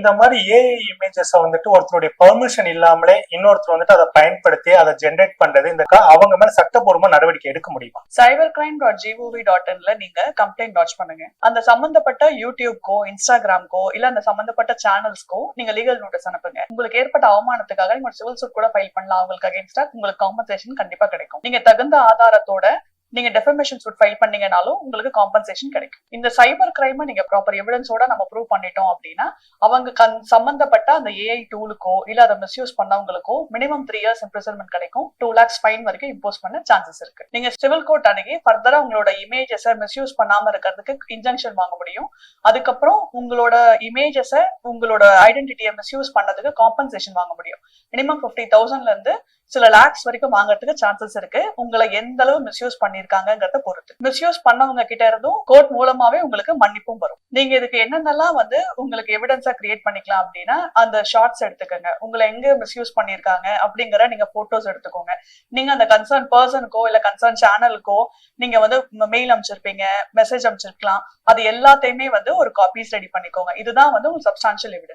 இந்த மாதிரி AI images வந்துட்டு ஒருத்தருடைய பெர்மிஷன் இல்லாமலே இன்னொருத்தர் வந்துட்டு அதை பயன்படுத்தி அதை ஜென்ரேட் பண்றது இந்த அவங்க மேல சட்டப்பூர்வமா நடவடிக்கை எடுக்க முடியுமா? cybercrime.gov.in நீங்க கம்ப்ளைண்ட் லாட்ஜ் பண்ணுங்க. அந்த சம்பந்தப்பட்ட யூடியூப்கோ இன்ஸ்டாகிராம்கோ இல்ல அந்த சம்பந்தப்பட்ட சேனல்ஸ்க்கோ நீங்க லீகல் நோட்டீஸ் அனுப்புங்க. உங்களுக்கு ஏற்பட்ட அவமானத்துக்காக நீங்க சிவில் சூட் கூட ஃபைல் பண்ணலாம். அவங்களுக்கு அகைன்ஸ்டா உங்களுக்கு காம்பன்சேஷன் கண்டிப்பா கிடைக்கும். நீங்க தகுந்த ஆதாரத்தோட நீங்க டெஃபமேஷன் சூட் ஃபைல் பண்ணீங்கனாலும் உங்களுக்கு காம்பன்சேஷன் கிடைக்கும். இந்த சைபர் கிரைமை நீங்க ப்ராப்பர் எவிடன்ஸோட நம்ம ப்ரூவ் பண்ணிட்டோம் அப்படின்னா அவங்க சம்பந்தப்பட்ட அந்த ஏஐ டூலுக்கோ இல்ல அதை மிஸ்யூஸ் பண்ணவங்களுக்கோ மினிமம் 3 years இம்ப்ரிசன்மெண்ட் கிடைக்கும். 2 lakhs ஃபைன் வரைக்கும் இம்போஸ் பண்ண சான்சஸ் இருக்கு. நீங்க சிவில் கோர்ட் அணுகி ஃபர்தரா உங்களோட இமேஜஸை மிஸ்யூஸ் பண்ணாம இருக்கிறதுக்கு இன்ஜெக்ஷன் வாங்க முடியும். அதுக்கப்புறம் உங்களோட இமேஜஸை உங்களோட ஐடென்டிட்டியை மிஸ்யூஸ் பண்ணதுக்கு காம்பன்சேஷன் வாங்க முடியும். மினிமம் 50,000ல இருந்து சில லேக்ஸ் வரைக்கும் வாங்கறதுக்கு சான்சஸ் இருக்கு. உங்களை எந்த அளவு மிஸ்யூஸ் பண்ணிருக்காங்கிறத பொறுத்து. மிஸ்யூஸ் பண்ணவங்க கிட்ட இருந்தும் கோர்ட் மூலமாவே உங்களுக்கு மன்னிப்பும் வரும். நீங்க இதுக்கு என்னென்னலாம் உங்களுக்கு எவிடன்ஸா கிரியேட் பண்ணிக்கலாம் அப்படின்னா அந்த ஷார்ட்ஸ் எடுத்துக்கோங்க. உங்களை எங்க மிஸ்யூஸ் பண்ணிருக்காங்க அப்படிங்கிற நீங்க போட்டோஸ் எடுத்துக்கோங்க. நீங்க அந்த கன்சர்ன் பர்சனுக்கோ இல்ல கன்சர்ன் சேனலுக்கோ நீங்க மெயில் அனுப்பிச்சிருப்பீங்க, மெசேஜ் அனுப்பிச்சிருக்கலாம். அது எல்லாத்தையுமே ஒரு காப்பீஸ் ரெடி பண்ணிக்கோங்க. இதுதான் ஒரு சப்ஸ்டான்ஷியல் எவிடன்ஸ்.